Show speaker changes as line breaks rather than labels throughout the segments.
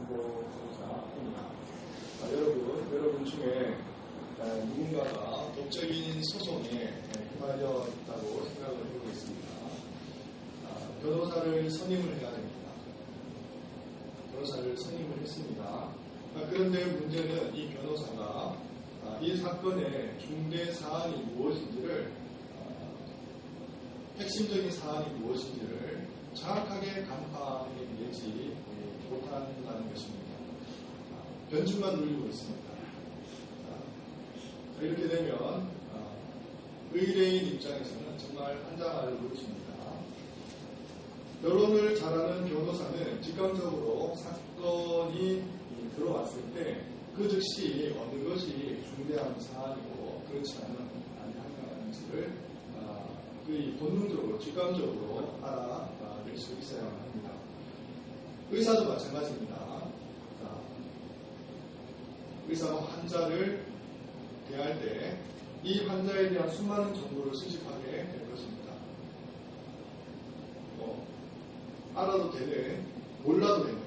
신고자입니다. 여러분 중에 누군가가 법적인 소송에 휘말려 있다고 생각을 해보고 있습니다. 변호사를 선임을 해야 됩니다. 변호사를 선임을 했습니다. 그런데 문제는 이 변호사가 이 사건의 중대 사안이 무엇인지를 핵심적인 사안이 무엇인지를 정확하게 간파해내지 못한다는 것입니다. 변주만 누리고 있습니다. 이렇게 되면 의뢰인 입장에서는 정말 한장을 놓칩니다. 변론을 잘하는 변호사는 직감적으로 사건이 들어왔을 때 그 즉시 어느 것이 중대한 사안이고 그렇지 않은지를 거의 본능적으로 직감적으로 알아낼 수 있어야 합니다. 의사도 마찬가지입니다. 의사가 환자를 대할 때 이 환자에 대한 수많은 정보를 수집하게 될 것입니다. 알아도 되는, 몰라도 되는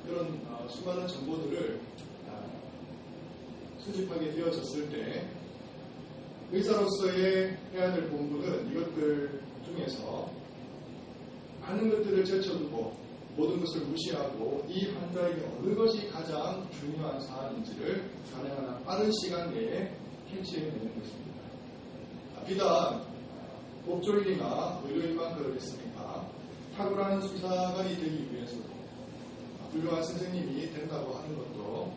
그런 수많은 정보들을 수집하게 되어졌을 때 의사로서의 해야 될 본분은 이것들 중에서 많은 것들을 제쳐두고 모든 것을 무시하고 이 환자에게 어느 것이 가장 중요한 사안인지를 가능한 빠른 시간 내에 캐치해내는 것입니다. 비단 법조인이나 의료인만 그러겠습니까? 탁월한 수사관이 되기 위해서도 훌륭한 선생님이 된다고 하는 것도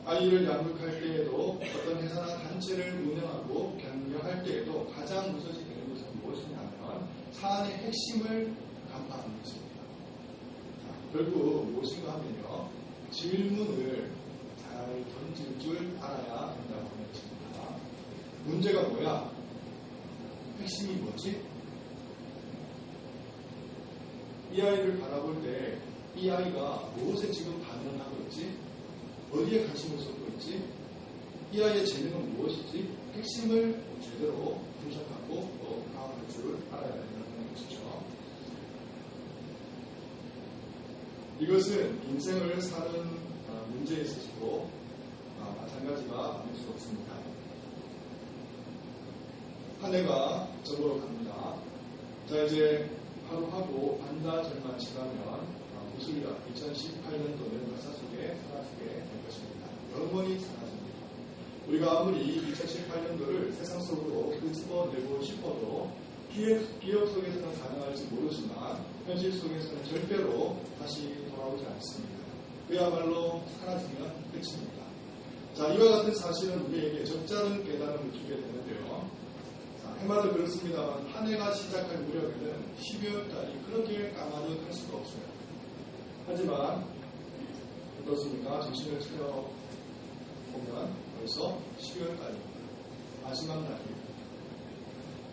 아이를 양육할 때에도 어떤 회사나 단체를 운영하고 경영할 때에도 가장 우선시 되는 것은 무엇이냐면 사안의 핵심을 간파하는 것입니다. 결국 무엇인가 하면요, 질문을 잘 던질 줄 알아야 된다고 하는 것입니다. 문제가 뭐야? 핵심이 뭐지? 이 아이를 바라볼 때 이 아이가 무엇에 지금 반응을 하고 있지? 어디에 관심을 쏟고 있지? 이 아이의 재능은 무엇이지? 핵심을 제대로 분석하고 또 파악할 줄 알아야 된다는 것이죠. 이것은 인생을 사는 문제에 있어서도 마찬가지가 아닐 수 없습니다. 한 해가 저물어 갑니다. 자, 이제 하루하고 반나절만 지나면 우리가 2018년도는 역사 속에 사라지게 될 것입니다. 영원히 사라집니다. 우리가 아무리 2018년도를 세상 속으로 끄집어내고 싶어도 기억 속에서는 가능할지 모르지만 현실 속에서는 절대로 다시 돌아오지 않습니다. 그야말로 사라지면 끝입니다. 자, 이와 같은 사실은 우리에게 적잖은 깨달음을 주게 되는데요. 해마다 그렇습니다만 한 해가 시작할 무렵에는 12월달이 그렇게 까마득할 수가 없어요. 하지만 어떻습니까? 정신을 차려보면 벌써 12월달입니다. 마지막 날입니다.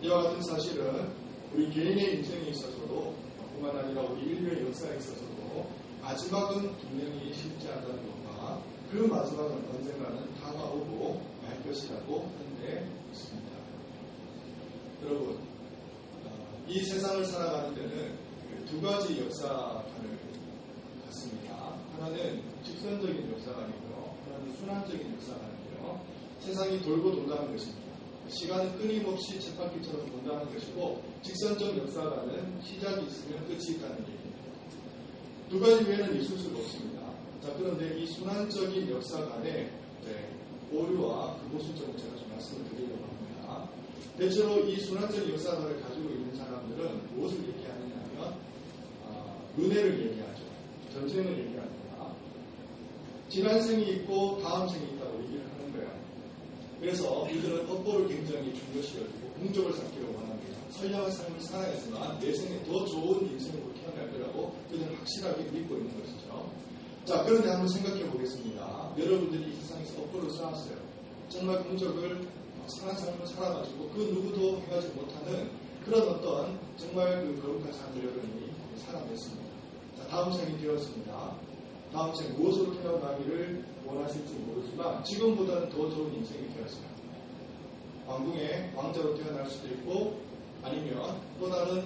이와 같은 사실은 우리 개인의 인생에 있어서도 뿐만 아니라 우리 인류의 역사에 있어서도 마지막은 분명히 쉽지 않다는 것과 그 마지막은 언젠가는 다가오고 말 것이라고 하는데 있습니다. 여러분, 이 세상을 살아가는 데는 두 가지 역사관을 갖습니다. 하나는 직선적인 역사관이고요. 하나는 순환적인 역사관이고요. 세상이 돌고 돈다는 것입니다. 시간은 끊임없이 쳇바퀴처럼 돈다는 것이고 직선적 역사관은 시작이 있으면 끝이 있다는 얘기입니다. 두 가지 외에는 있을 수가 없습니다. 자, 그런데 이 순환적인 역사관의 오류와 그 모순점을 제가 좀 말씀을 드리려고 합니다. 대체로 이 순환적 역사관을 가지고 있는 사람들은 무엇을 얘기하느냐 하면 은혜를 얘기하죠. 전생을 얘기합니다. 지난 생이 있고 다음 생이 있다고 얘기를 하는 거예요. 그래서 이들은 업보를 굉장히 중요시 여기고 공적을 쌓기를 원합니다. 선량한 삶을 살아야지만 내 생에 더 좋은 인생으로 태어날 거라고 그들은 확실하게 믿고 있는 것이죠. 자, 그런데 한번 생각해 보겠습니다. 여러분들이 이 세상에서 업보를 쌓았어요. 정말 공적을 선한 삶을 살아가지고 그 누구도 행하지 못하는 그런 어떤 정말 그 거룩한 삶을 여러분이 살아냈습니다. 자, 다음 생이 되었습니다. 다음 생 무엇으로 태어나기를 원하실지 모르지만 지금보다는 더 좋은 인생이 되었어요. 왕궁의 왕자로 태어날 수도 있고 아니면 또 다른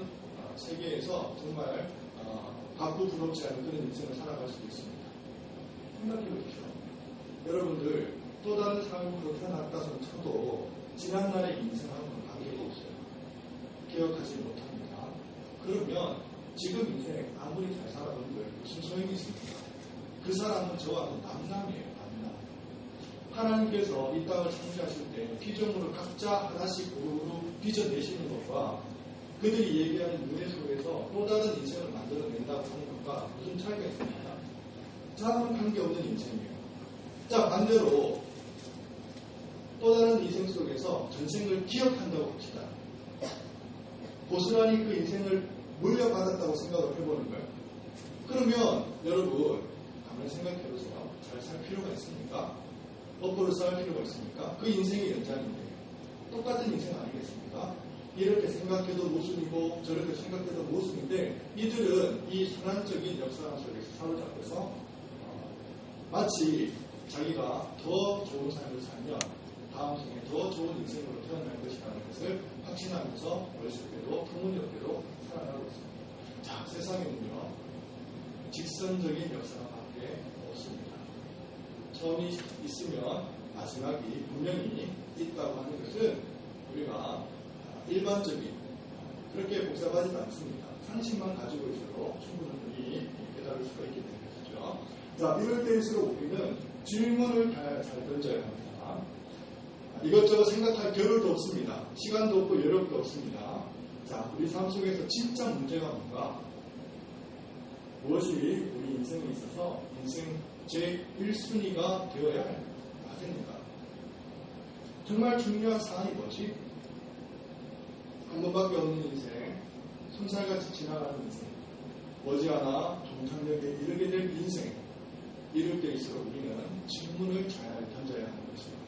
세계에서 정말 갖고 부럽지 않은 그런 인생을 살아갈 수도 있습니다. 여러분들 또 다른 사람으로 태어났다손 쳐도 지난날의 인생하고는 관계가 없어요. 기억하지 못합니다. 그러면 지금 인생 아무리 잘 살아본들 무슨 소용이 있습니까? 그 사람은 저하고 남남이에요. 남남. 하나님께서 이 땅을 창조하실 때 피조물을 각자 하나씩 고루고루 빚어내시는 것과 그들이 얘기하는 윤회 속에서 또 다른 인생을 만들어낸다고 하는 것과 무슨 차이가 있습니까? 저하고는 관계없는 인생이에요. 자, 반대로 또 다른 인생 속에서 전생을 기억한다고 합시다. 고스란히 그 인생을 물려받았다고 생각을 해보는 거예요. 그러면 여러분 가만히 생각해보세요. 잘 살 필요가 있습니까? 업보를 쌓을 필요가 있습니까? 그 인생의 연장인데 똑같은 인생 아니겠습니까? 이렇게 생각해도 모순이고 저렇게 생각해도 모순인데 이들은 이 선한적인 역사관 속에서 사로잡혀서 마치 자기가 더 좋은 삶을 살면 다음 생에 더 좋은 인생으로 태어날 것이라는 것을 확신하면서 어렸을 때도 터무니없게도 살아가고 있습니다. 자, 세상에는요 직선적인 역사밖에 없습니다. 처음이 있으면 마지막이 분명히 있다고 하는 것은 우리가 일반적인 그렇게 복잡하지 않습니다. 상식만 가지고 있어도 충분히 깨달을 수가 있기 때문이죠. 자, 이럴 때일수록 우리는 질문을 잘 던져야 합니다. 이것저것 생각할 겨를도 없습니다. 시간도 없고 여력도 없습니다. 자, 우리 삶 속에서 진짜 문제가 뭔가? 무엇이 우리 인생에 있어서 인생 제1순위가 되어야 할 과제입니다. 정말 중요한 사안이 뭐지? 한 번밖에 없는 인생, 손살같이 지나가는 인생, 머지않아 종착역에 이르게 될 인생, 이럴 때일수록 우리는 질문을 잘 던져야 하는 것입니다.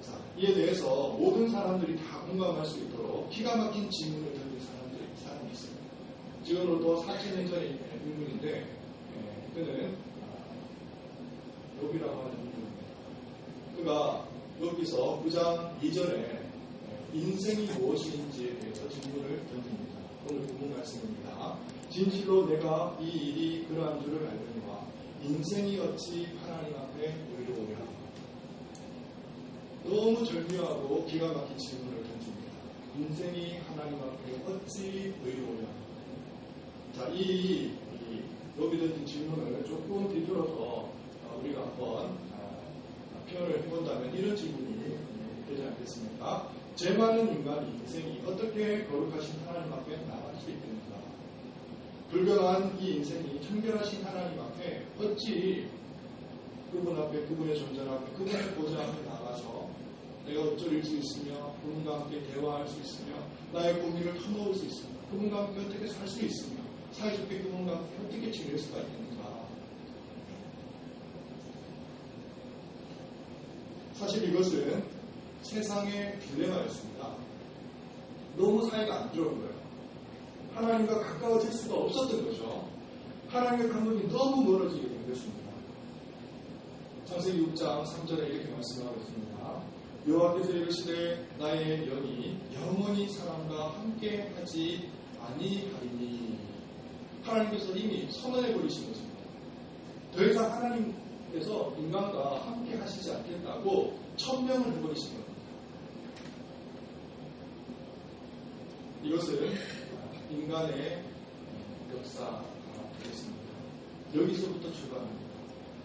자, 이에 대해서 모든 사람들이 다 공감할 수 있도록 기가 막힌 질문을 던진 사람이 있습니다. 지금으로도 4,000년 전의 인물인데 그는 욥이라고 하는 인물입니다. 그가 여기서 9장 2절에 인생이 무엇인지에 대해서 질문을 던집니다. 오늘 본문 말씀입니다. 진실로 내가 이 일이 그러한 줄을 알거니와 인생이 어찌 하나님 앞에 의로우랴. 너무 절묘하고 기가 막힌 질문을 던집니다. 인생이 하나님 앞에 어찌 의로우랴. 자, 이 욥이 던진 질문을 조금 뒤돌아서 우리가 한번 표현을 해본다면 이런 질문이 되지 않겠습니까? 죄 많은 인간의 인생이 어떻게 거룩하신 하나님 앞에 나갈 수 있겠는가? 불변한 이 인생이 청결하신 하나님 앞에 어찌 그분 앞에, 그분의 존재 앞에, 그분의 보좌 앞에 나가서 내가 어쩔 수 있으며 그분과 함께 대화할 수 있으며 나의 고민을 터놓을 수 있으며 그분과 함께 어떻게 살 수 있으며 사이좋게 그분과 함께 어떻게 지낼 수가 있겠는가? 사실 이것은 세상의 딜레마였습니다. 너무 사이가 안 좋은 거예요. 하나님과 가까워질 수가 없었던 거죠. 하나님의 감독이 너무 멀어지게 된 것입니다. 창세기 6장 3절에 이렇게 말씀하고 있습니다. 여호와께서 이르시되 나의 영이 영원히 사람과 함께 하지 아니하리니. 하나님께서 이미 선언해 버리신 것입니다. 더 이상 하나님께서 인간과 함께 하시지 않겠다고 천명을 해버리신 겁니다. 이것은 인간의 역사가 되겠습니다. 여기서부터 출발합니다.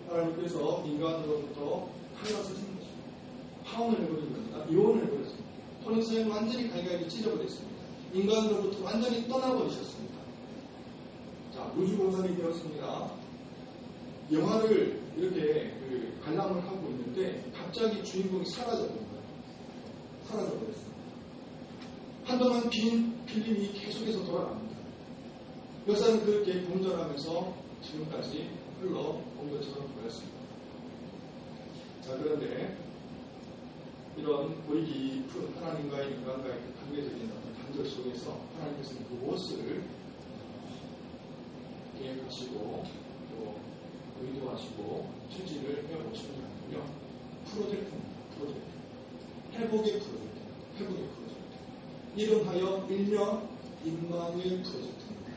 하나님께서 인간으로부터 칼라서진 것입니다. 파혼을 해버린 겁니다. 이혼을 해버렸습니다. 혼인사회는 완전히 갈갈이 찢어버렸습니다. 인간으로부터 완전히 떠나버리셨습니다. 자, 우주공산이 되었습니다. 영화를 이렇게 관람을 하고 있는데 갑자기 주인공이 사라져버린 거예요. 사라져버렸습니다. 한동안 빈 필름이 계속해서 돌아갑니다. 역사는 그렇게 공전하면서 지금까지 흘러온 것처럼 보였습니다. 자, 그런데 이런 고리 깊은 하나님과의 인간과의 관계적인 어떤 단절 속에서 하나님께서는 무엇을 계획하시고 또 의도하시고 추진을 해오시느냐면요. 프로젝트입니다. 프로젝트. 회복의 프로젝트. 회복의 프로젝트. 이름하여 일명 임마누엘 프로젝트입니다.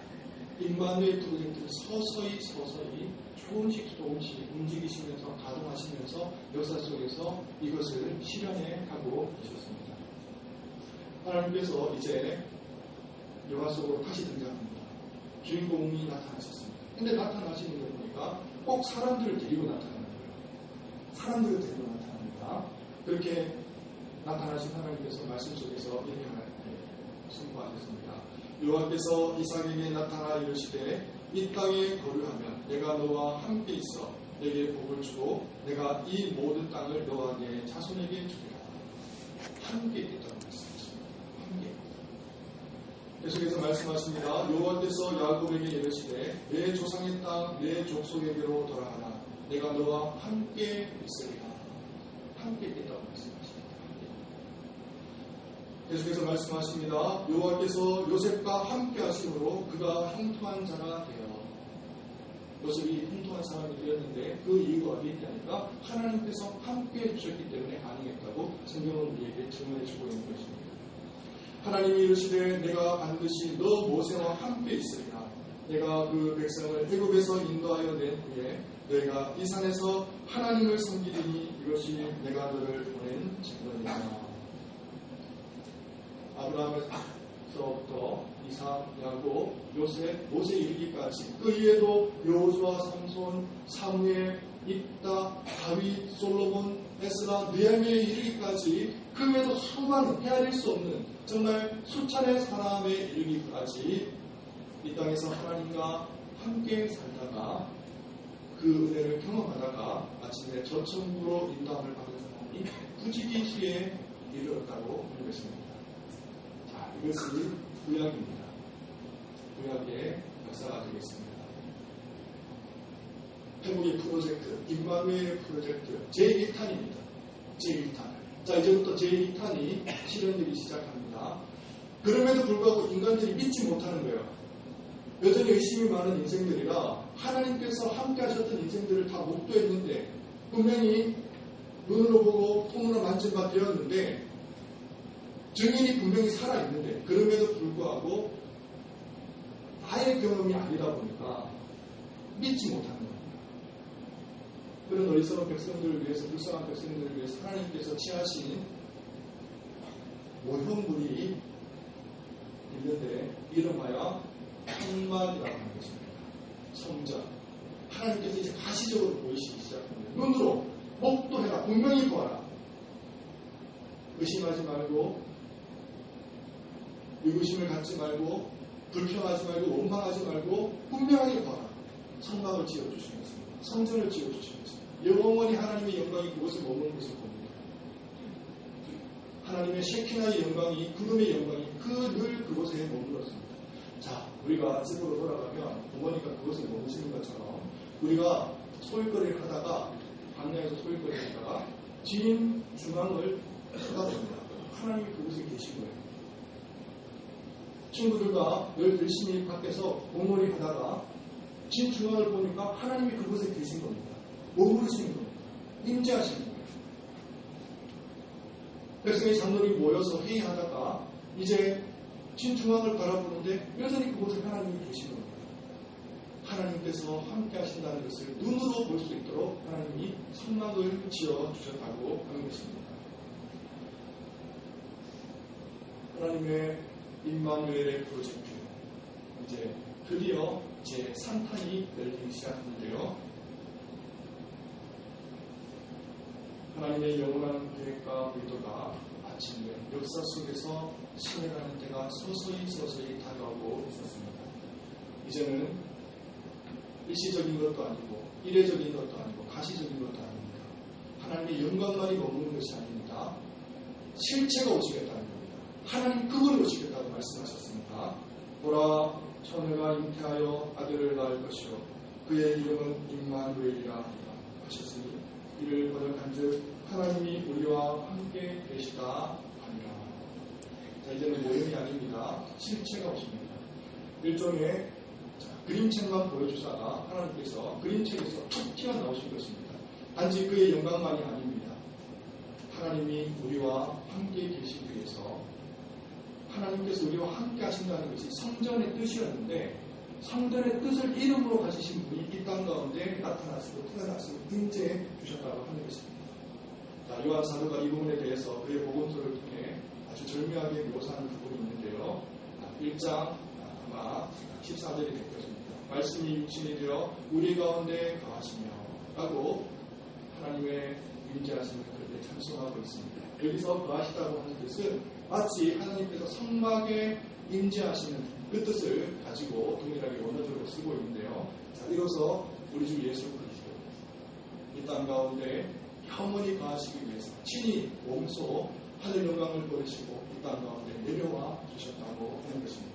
임마누엘 프로젝트는 서서히 조금씩 움직이시면서 가동하시면서 역사 속에서 이것을 실현해 가고 계셨습니다. 하나님께서 이제 영화 속으로 다시 등장합니다. 주인공이 나타나셨습니다. 근데 나타나시는 거 보니까 꼭 사람들을 데리고 나타나는 거예요. 사람들을 데리고 나타납니다. 그렇게 나타나신 하나님께서 말씀 속에서 이렇게 선포하셨습니다. 여호와께서 이삭에게 나타나 이르시되 이 땅에 거류하면 내가 너와 함께 있어 내게 복을 주고 내가 이 모든 땅을 너와 내 자손에게 주리라. 함께 있다고 말씀하십니다. 함께. 계속해서 말씀하십니다. 여호와께서 야곱에게 이르시되 내 조상의 땅 내 족속에게로 돌아가라. 내가 너와 함께 있으리라. 함께 있다고 말씀하십니다. 계속해서 말씀하십니다. 여호와께서 요셉과 함께 하심으로 그가 형통한 자가 되어. 요셉이 형통한 사람이 되었는데 그 이유가 어디 있냐니까 하나님께서 함께 해주셨기 때문에 가능했다고 성경은 우리에게 증언해 주고 있는 것입니다. 하나님이 이르시되 내가 반드시 너 모세와 함께 있으리라. 내가 그 백성을 애굽에서 인도하여 낸 후에 너희가 이 산에서 하나님을 섬기리니 이것이 내가 너를 보낸 증거니라. 아브라함에서부터 이삭, 야곱, 요셉, 모세 이르기까지 그 이외에도 여호수아, 삼손, 사무엘, 입다, 다윗, 솔로몬, 에스라, 느헤미야에 이르기까지 그 외에도 수많은 헤아릴 수 없는 정말 수천의 사람에 이르기까지 이 땅에서 하나님과 함께 살다가 그 은혜를 경험하다가 마침내 저천국으로 인도함을 받은 사람이 부지기수에 이르렀다고 하는 것입니다. 자, 이것이 구약입니다. 구약의 역사가 되겠습니다. 회복의 프로젝트, 임마누엘의 프로젝트 제1탄입니다. 제1탄. 자, 이제부터 제2탄이 실현되기 시작합니다. 그럼에도 불구하고 인간들이 믿지 못하는 거예요. 여전히 의심이 많은 인생들이라 하나님께서 함께 하셨던 인생들을 다 목도했는데 분명히 눈으로 보고 손으로 만진 바 되었는데 증인이 분명히 살아있는데 그럼에도 불구하고 나의 경험이 아니다 보니까 믿지 못하는 겁니다. 그런 어리석은 백성들을 위해서 불쌍한 백성들을 위해서 하나님께서 취하신 모형물이 있는데 이름하여 성막이라고 하는 것입니다. 성전. 하나님께서 이제 가시적으로 보이시기 시작합니다. 눈으로 목도해라. 분명히 보아라. 의심하지 말고 의구심을 갖지 말고 불평하지 말고 원망하지 말고 분명하게 봐라. 성막을 지어주시면서 성전을 지어주시면서 영원히 하나님의 영광이 그곳에 머무는 것을 봅니다. 하나님의 셰키나의 영광이 구름의 영광이 늘 그곳에 머물렀습니다. 자, 우리가 집으로 돌아가면 부모니까 그곳에 머무시는 것처럼 우리가 소일거리를 하다가 광야에서 소일거리를 하다가 진 중앙을 쳐다봅니다. 하나님이 그곳에 계신 거예요. 친구들과 늘 열심히 밖에서 공놀이 하다가 진 중앙을 보니까 하나님이 그곳에 계신 겁니다. 머무르시는 겁니다. 임재하시는 거예요. 백성의 장로들이 모여서 회의하다가 이제 진 중앙을 바라보는데 여전히 그곳에 하나님이 계신 겁니다. 하나님께서 함께 하신다는 것을 눈으로 볼 수 있도록 하나님이 성막을 지어주셨다고 하는 것입니다. 하나님의 임마누엘의 프로젝트 이제 드디어 제 3탄이 열리기 시작하는데요. 하나님의 영원한 계획과 의도가 마침내 역사 속에서 실현하는 때가 서서히 다가오고 있었습니다. 이제는 일시적인 것도 아니고 이례적인 것도 아니고 가시적인 것도 아닙니다. 하나님의 영광만이 머무는 것이 아닙니다. 실체가 오시겠다는 겁니다. 하나님 그분이 오시겠다고 말씀하셨습니다. 보라, 처녀가 잉태하여 아들을 낳을 것이요 그의 이름은 임마누엘이라 하셨으니 이를 번역한즉 하나님이 우리와 함께 계시다 하니라. 자, 이제는 모형이 아닙니다. 실체가 오십니다. 일종의 그림책만 보여주다가 하나님께서 그림책에서 툭 튀어나오신 것입니다. 단지 그의 영광만이 아닙니다. 하나님이 우리와 함께 계시기 위해서 하나님께서 우리와 함께 하신다는 것이 성전의 뜻이었는데 성전의 뜻을 이름으로 가지신 분이 이 땅 가운데 나타나시고 태어나시고 인재해 주셨다고 하는 것입니다. 자, 요한 사도가 이 부분에 대해서 그의 복음서를 통해 아주 절묘하게 묘사하는 부분이 있는데요. 1장 아마 14절이 될 것입니다. 말씀이 육신이 되어 우리 가운데 거하시며 라고 하나님의 임재하시는 그를 찬송하고 있습니다. 여기서 거하시다고 하는 뜻은 마치 하나님께서 성막에 임재하시는 그 뜻을 가지고 동일하게 원어적으로 쓰고 있는데요. 자, 이로써 우리 주 예수 그리스도 이 땅 가운데 영원히 거하시기 위해서 친히 몸소 하늘 영광을 버리시고 이 땅 가운데 내려와 주셨다고 하는 것입니다.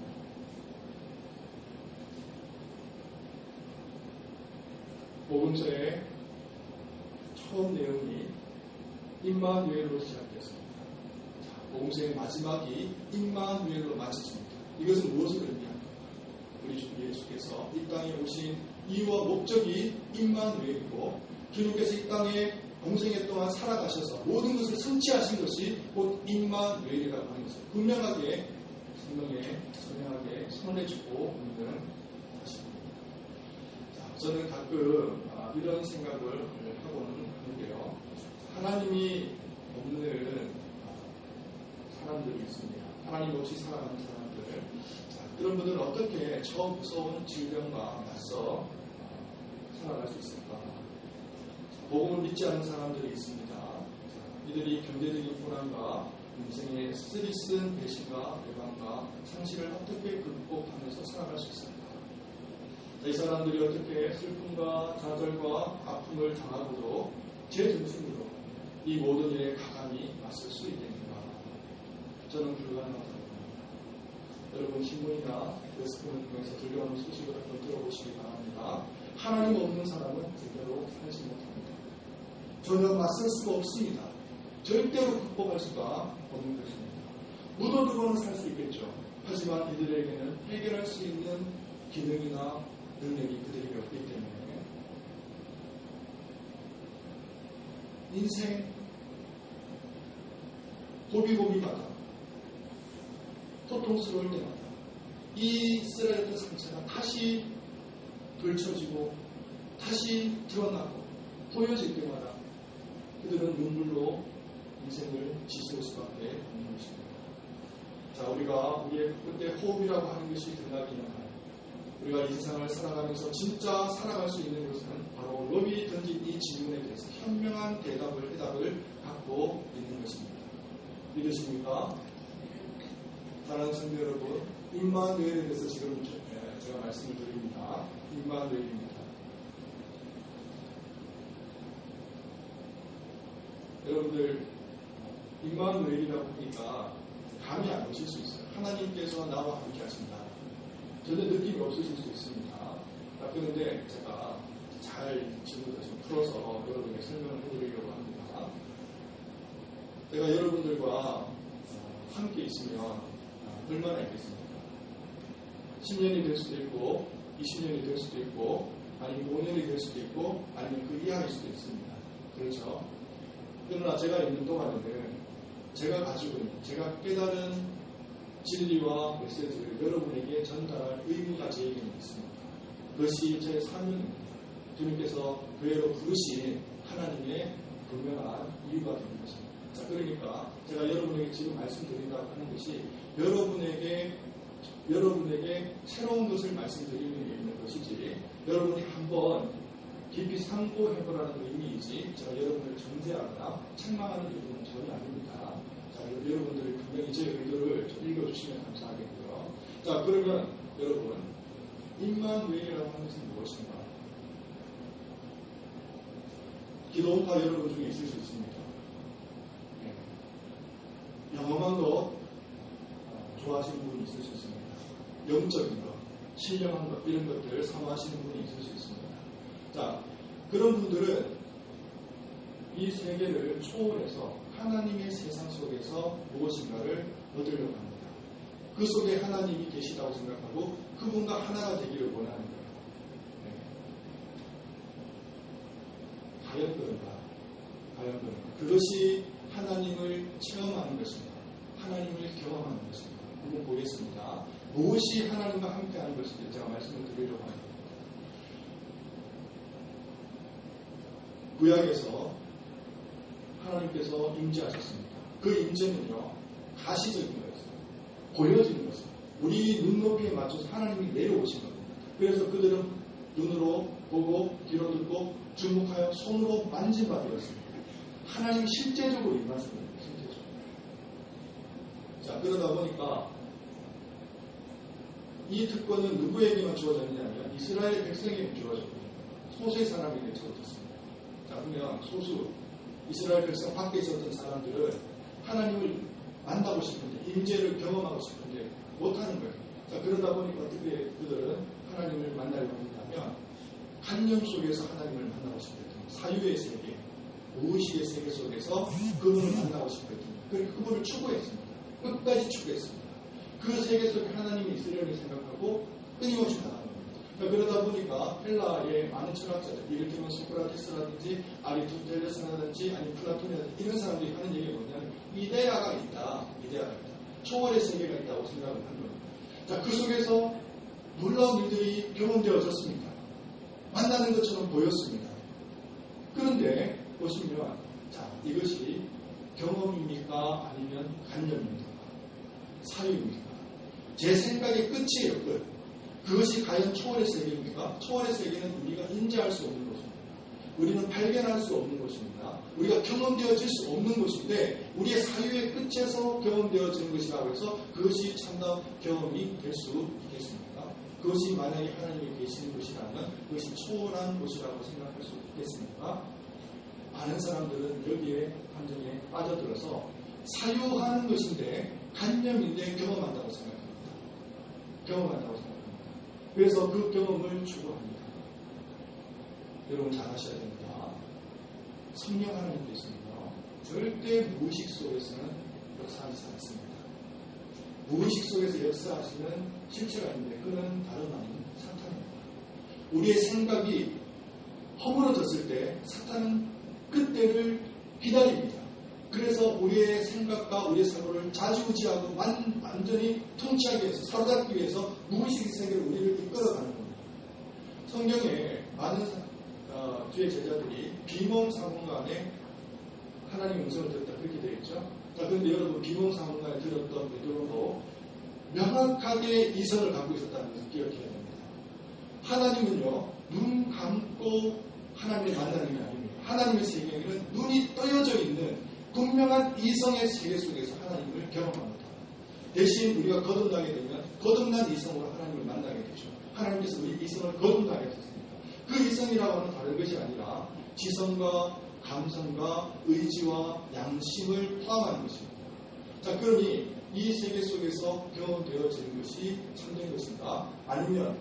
복음서의 처음 내용이 임마누엘로 시작됐습니다. 복음서의 마지막이 임마누엘로 마쳤습니다. 이것은 무엇을 의미합니까? 우리 주 예수께서 이 땅에 오신 이유와 목적이 임마누엘이고 주님께서 이 땅에 공생애 동안 살아가셔서 모든 것을 성취하신 것이 곧 임마누엘이라고 하는 것을 분명하게 성경에 선명하게 선언해주고 있는 것입니다. 저는 가끔 이런 생각을 하고는 하는데요. 하나님이 없는 사람들이 있습니다. 하나님 없이 살아가는 사람들. 그런 분들은 어떻게 저 무서운 질병과 맞서 살아갈 수 있을까? 복음을 믿지 않는 사람들이 있습니다. 이들이 경제적인 불안과 인생의 스트레스, 배신과 배반과 상실을 어떻게 극복하면서 살아갈 수 있을까? 이 사람들이 어떻게 슬픔과 좌절과 아픔을 당하고도 제 정신으로 이 모든 일에 가감히 맞설 수 있겠는가? 저는 불가능하다고 봅니다. 여러분 신문이나 데스크를 통해서 들려오는 소식을 한번 들어보시기 바랍니다. 하나님 없는 사람은 제대로 살지 못합니다. 전혀 맞설 수가 없습니다. 절대로 극복할 수가 없는 것입니다. 묻어두고는 살 수 있겠죠. 하지만 이들에게는 해결할 수 있는 기능이나 능력이 그들에게 없기 때문에 인생 고비고비마다 고통스러울 때마다 이 쓰러졌던 상처가 다시 걸쳐지고 다시 드러나고 보여질 때마다 그들은 눈물로 인생을 지새울 수밖에 없는 것입니다. 자, 우리가 우리의 그때 호흡이라고 하는 것이 등락이냐 우리가 이 세상을 살아가면서 진짜 살아갈 수 있는 것은 바로 롭이 던진 이 질문에 대해서 현명한 해답을 갖고 있는 것입니다. 믿으십니까? 사랑하는 성도 여러분, 임마누엘에 대해서 지금 제가 말씀을 드립니다. 임마누엘입니다. 여러분들 임마누엘이라고 하니까 감이 안 오실 수 있어요. 하나님께서 나와 함께 하신다. 전혀 느낌이 없으실 수 있습니다. 그런데 제가 잘 질문을 좀 풀어서 여러분에게 설명을 해드리려고 합니다. 제가 여러분들과 함께 있으면 얼마나 있겠습니까? 10년이 될 수도 있고 20년이 될 수도 있고 아니면 5년이 될 수도 있고 아니면 그 이하일 수도 있습니다. 그렇죠? 그러나 제가 있는 동안에는 제가 가지고 있는 제가 깨달은 진리와 메시지를 여러분에게 전달할 의무가 제게는 있습니다. 그것이 제 사명입니다. 주님께서 교회로 부르신 하나님의 분명한 이유가 되는 것입니다. 자, 그러니까 제가 여러분에게 지금 말씀드린다고 하는 것이 여러분에게 새로운 것을 말씀드리는 게 있는 것이지 여러분이 한번 깊이 상고해보라는 의미이지 제가 여러분을 정죄하거나 책망하는 의도는 전혀 아닙니다. 자, 여러분들이 분명히 제 의도를 좀 읽어주시면 감사하겠고요. 자, 그러면 여러분 임마누엘이라고 하는 것은 무엇인가? 기도원파 여러분 중에 있을 수 있습니다. 영험한 것 좋아하시는 분이 있을 수 있습니다. 영적인 것, 신령한 것 이런 것들을 사모하시는 분이 있을 수 있습니다. 자, 그런 분들은 이 세계를 초월해서 하나님의 세상 속에서 무엇인가를 얻으려고 합니다. 그 속에 하나님이 계시다고 생각하고 그분과 하나가 되기를 원하는 거예요. 과연 그런가? 과연 그런가? 그것이 하나님을 체험하는 것입니다. 하나님을 경험하는 것입니다. 한번 보겠습니다. 무엇이 하나님과 함께하는 것인지 제가 말씀을 드리려고 합니다. 구약에서 하나님께서 임재하셨습니다. 그 임재는요, 가시적인 거였어요. 보여지는 것입니다. 우리 눈높이에 맞춰서 하나님이 내려오신 겁니다. 그래서 그들은 눈으로 보고 귀로 듣고 주목하여 손으로 만진 바 되었습니다. 하나님이 실제적으로 임하셨습니다. 실제적으로. 자, 그러다 보니까 이 특권은 누구에게만 주어졌느냐면 이스라엘 백성에게 주어졌거든요. 소수의 사람에게 주어졌습니다. 자, 그러면 소수 이스라엘 백성 밖에 있었던 사람들은 하나님을 만나고 싶은데 임재를 경험하고 싶은데 못하는 거예요. 자, 그러다 보니까 어떻게 그들은 하나님을 만나려고 했냐면 관념 속에서 하나님을 만나고 싶었던 사유의 세계, 무의식의 세계 속에서 그분을 만나고 싶었던 그러니까 그분을 추구했습니다. 끝까지 추구했습니다. 그 세계 속에 하나님이 있으려니 생각하고 끊임없이 나가는 겁니다. 그러다 보니까 헬라의 많은 철학자들, 이를테면 소크라테스라든지 아리스토텔레스라든지 아니 플라톤이라든지 이런 사람들이 하는 얘기가 뭐냐면 이데아가 있다. 초월의 세계가 있다고 생각을 하는 겁니다. 자, 그 속에서 놀라운 일들이 경험되어졌습니다. 만나는 것처럼 보였습니다. 그런데 보시면 자, 이것이 경험입니까? 아니면 관념입니까? 사유입니까? 제 생각의 끝이에요. 끝. 그것이 과연 초월의 세계입니까? 초월의 세계는 우리가 인지할 수 없는 것입니다. 우리는 발견할 수 없는 것입니다. 우리가 경험되어질 수 없는 것인데 우리의 사유의 끝에서 경험되어지는 것이라고 해서 그것이 참담 경험이 될 수 있겠습니까? 그것이 만약에 하나님이 계시는 것이라면 그것이 초월한 것이라고 생각할 수 있겠습니까? 많은 사람들은 여기에 함정에 빠져들어서 사유하는 것인데 관념인데 경험한다고 생각합니다. 경험한다고 생각합니다. 그래서 그 경험을 추구합니다. 여러분 잘 아셔야 됩니다. 성령 하나님께서는요, 절대 무의식 속에서는 역사하지 않습니다. 무의식 속에서 역사하시는 실체가 있는데 그는 다름 아닌 사탄입니다. 우리의 생각이 허물어졌을 때 사탄은 그때를 기다립니다. 그래서 우리의 생각과 우리의 사고를 좌지우지하고 완전히 통치하기 위해서 사로잡기 위해서 무의식 세계로 우리를 이끌어가는 겁니다. 성경에 많은 주의 제자들이 비몽사몽간에 하나님의 음성을 듣다 그렇게 되어 있죠. 자, 그런데 여러분 비몽사몽간에 들었던 베드로도 명확하게 이성을 갖고 있었다는 것을 기억해야 됩니다. 하나님은요, 눈 감고 하나님을 만나는 게 아닙니다. 하나님의 세계에는 눈이 떠여져 있는 분명한 이성의 세계 속에서 하나님을 경험합니다. 대신 우리가 거듭나게 되면 거듭난 이성으로 하나님을 만나게 되죠. 하나님께서 우리 이성을 거듭나게 하셨습니다. 그 이성이라고 하는 다른 것이 아니라 지성과 감성과 의지와 양심을 포함하는 것입니다. 자, 그러니 이 세계 속에서 경험되어지는 것이 참된 것인가? 아니면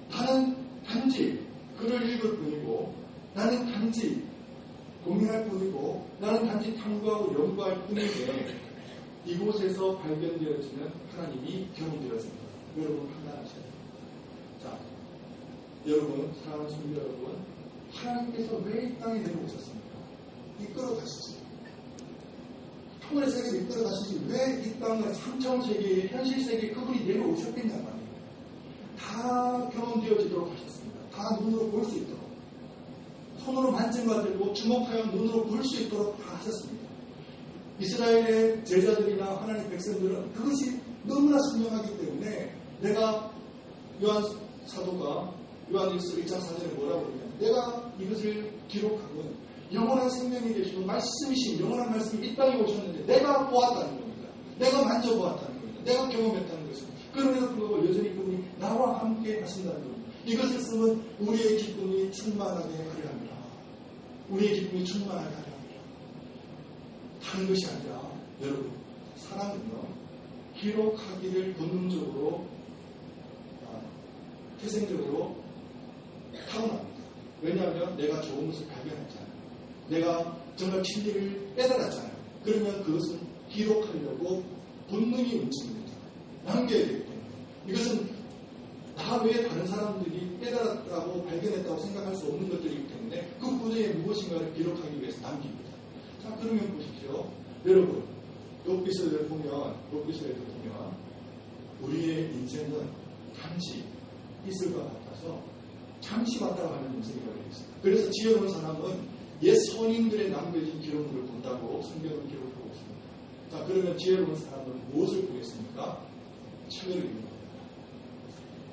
나는 단지 글을 읽을 뿐이고 나는 단지 고민할 뿐이고 나는 단지 탐구하고 연구할 뿐인데 이곳에서 발견되어지는 하나님이 경험되었습니다. 여러분 판단하셔야 됩니다. 자, 여러분, 사랑하는 성도 여러분, 하나님께서 왜 이 땅에 내려오셨습니까? 이끌어 가시지. 통일의 세계를 이끌어 가시지. 왜 이 땅의 3차원 세계에, 현실 세계에 그분이 내려오셨겠냐 말이에요. 다 경험되어지도록 하셨습니다. 다 눈으로 볼 수 있도록. 손으로 만짐과 들고 주목하여 눈으로 볼 수 있도록 다 하셨습니다. 이스라엘의 제자들이나 하나님의 백성들은 그것이 너무나 선명하기 때문에 내가 요한 사도가 요한일서 1장 4절에 뭐라고 그러냐, 내가 이것을 기록하면 영원한 생명이 되시고 말씀이신 영원한 말씀이 이 땅에 오셨는데 내가 보았다는 겁니다. 내가 만져보았다는 겁니다. 내가 경험했다는 것입니다. 그럼에도 불구하고 여전히 그분이 나와 함께 하신다는 겁니다. 이것을 쓰면 우리의 기쁨이 충만하게 하려 합니다. 우리의 기쁨이 충만하게 하려 합니다. 다른 것이 아니라 여러분, 사람은요, 기록하기를 본능적으로 태생적으로 타고납니다. 왜냐하면 내가 좋은 것을 발견했잖아요. 내가 정말 진리를 깨달았잖아요. 그러면 그것은 기록하려고 본능이 움직입니다. 남겨야 되기 때문에. 이것은 나 외에 다른 사람들이 깨달았다고 발견했다고 생각할 수 없는 것들이기 때문에 그 구조에 무엇인가를 기록하기 위해서 남깁니다. 자, 그러면 보십시오. 여러분, 욥기서를 보면 우리의 인생은 잠시 있을 것 같아서 잠시 왔다 가는 인생이라고 되어있습니다. 그래서 지혜로운 사람은 옛 선인들의 남겨진 기록물을 본다고 성경을 기록하고 있습니다. 자, 그러면 지혜로운 사람은 무엇을 보겠습니까? 책을 읽는 겁니다.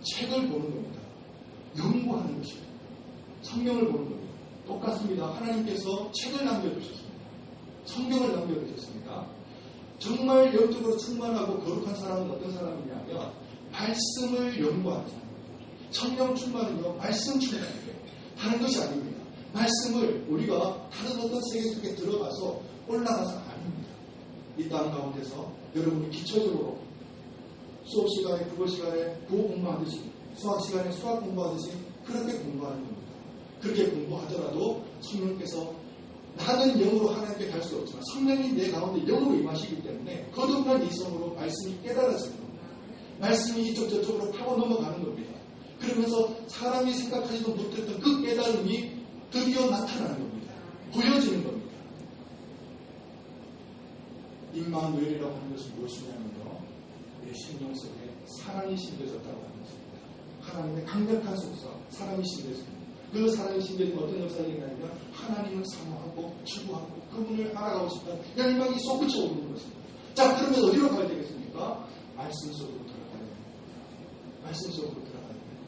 책을 보는 겁니다. 연구하는 것입니다. 성경을 보는 겁니다. 똑같습니다. 하나님께서 책을 남겨주셨습니다. 성경을 남겨주셨습니다. 정말 영적으로 충만하고 거룩한 사람은 어떤 사람이냐면 말씀을 연구하는 사람입니다. 성령 충만은요, 말씀 충만이에요. 다른 것이 아닙니다. 말씀을 우리가 다른 어떤 세계 속에 들어가서 올라가서 아닙니다. 이 땅 가운데서 여러분이 기초적으로 수업 시간에, 국어 시간에 국어 공부하듯이, 수학 시간에 수학 공부하듯이 그렇게 공부하는 겁니다. 그렇게 공부하더라도 성령께서 나는 영으로 하나님께 갈 수 없지만 성령이 내 가운데 영으로 임하시기 때문에 거듭난 이성으로 말씀이 깨달아지는 겁니다. 말씀이 이쪽 저쪽으로 파고 넘어가는 겁니다. 그러면서 사람이 생각하지도 못했던 그 깨달음이 드디어 나타나는 겁니다. 보여지는 겁니다. 임마누엘이라고 하는 것은 무엇이냐면요, 우리 심령 속에 사랑이 심겨졌다고 하는 것입니다. 하나님의 강력한 속성, 사랑이 심겨집니다. 그 사랑이 심겨지면 어떤 역사가 있냐면 하나님을 사모하고 추구하고 그분을 알아가고 싶다는 열망이 솟구쳐 오르는 것입니다. 자, 그러면 어디로 가야 되겠습니까? 말씀 속으로 들어가야 됩니다. 말씀 속으로 들어가야 됩니다.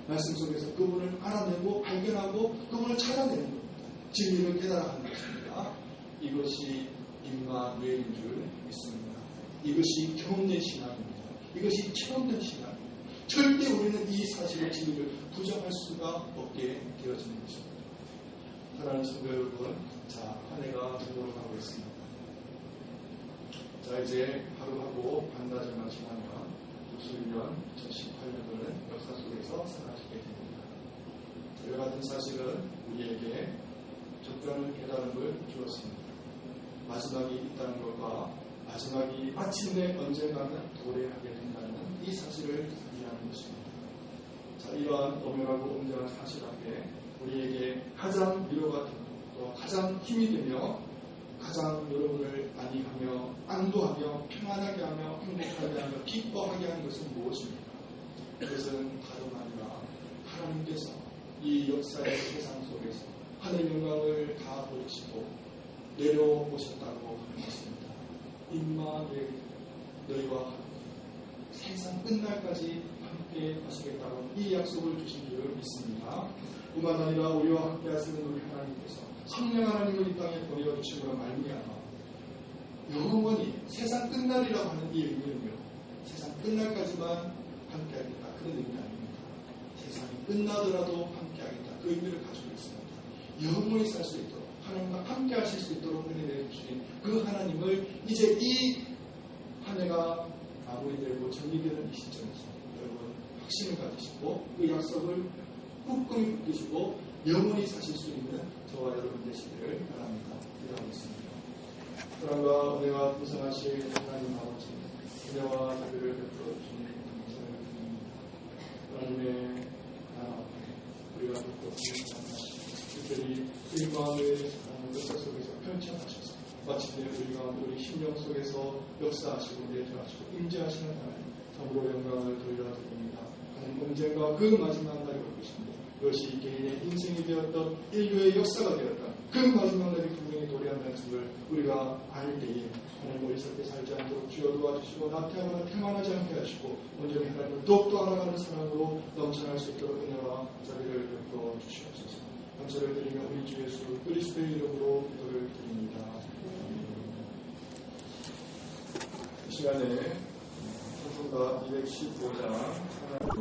말씀 속에서 그분을 알아내고 발견하고 그분을 찾아내는 겁니다. 진리를 깨달아가는 것입니다. 이것이 임마누엘인 줄 믿습니다. 이것이 경험된 신앙입니다. 이것이 체험된 신앙입니다. 절대 우리는 이 사실의 진리를 부정할 수가 없게 되어지는 것입니다. 사랑하는 성도 여러분, 자, 한 해가 저물어 가고 있습니다. 자, 이제 하루하고 반나절만 지나면 무술년 2018년도는 역사 속에서 사라지게 됩니다. 이와 같은 사실은 우리에게 적절한 깨달음을 주었습니다. 마지막이 있다는 것과 마지막이 마침내 언젠가는 도래하게 된다는 이 사실을 이해하는 것입니다. 자, 이러한 엄연하고 웅장한 사실 앞에 우리에게 가장 위로가 되고 또 가장 힘이 되며 가장 여러분을 안위하며 안도하며 평안하게 하며 행복하게 하며 기뻐하게 하는 것은 무엇입니까? 그것은 다름 아니라 하나님께서 이 역사의 세상 속에서 하늘 영광을 다 버리시고 내려오셨다고 하는 것입니다. 임마누엘, 너희와 함께 세상 끝날까지 함께 하시겠다고 이 약속을 주신 줄 믿습니다. 뿐만 아니라 우리와 함께 하시는 우리 하나님께서 성령 하나님을 이 땅에 보내주시므로 말미암아 영원히 세상 끝날이라고 하는 이 의미는요, 세상 끝날까지만 함께 하겠다 그런 의미 아닙니다. 세상이 끝나더라도 함께 하겠다 그 의미를 가지고 있습니다. 영원히 살 수 있도록 하나님과 함께 하실 수 있도록 은혜 내주신 그 하나님을 이제 이 한 해가 마무리되고 정리되는 이 시점에서 여러분 확신을 가지시고 그 약속을 꾹꾹이 붙드시고 영원히 사실 수 있는 저와 여러분 되시기를 바랍니다. 기도하겠습니다. 사랑과 은혜와 풍성하신 하나님 아버지, 은혜와 자비를 베풀어 주시는 감사를 드립니다. 하나님의 나라 앞에 우리가 듣고 감사하시고 특별히 우리 마음의 역사 속에서 펼쳐가셔서 마침내 우리 가운데 우리 심령 속에서 역사하시고 내주하시고 임재하시는 하나님 참으로 영광을 돌려드립니다. 하나님 언젠가 그 마지막 날이 올 것입니다. 그것이 개인의 인생이 되었던 인류의 역사가 되었던 그 마지막 날이 분명히 도래한다는 것을 우리가 알 때에 하나님 어리석게 살지 않도록 주여 도와주시고 나태하거나 태만하지 않게 하시고 온전히 하나님을 더욱더 알아가는 사랑으로 넘쳐날 수 있도록 은혜와 자비를 베풀어 주시옵소서. 감사를 드리며 우리 주 예수 그리스도의 이름으로 기도를 드립니다. 이 시간에 찬송가 215장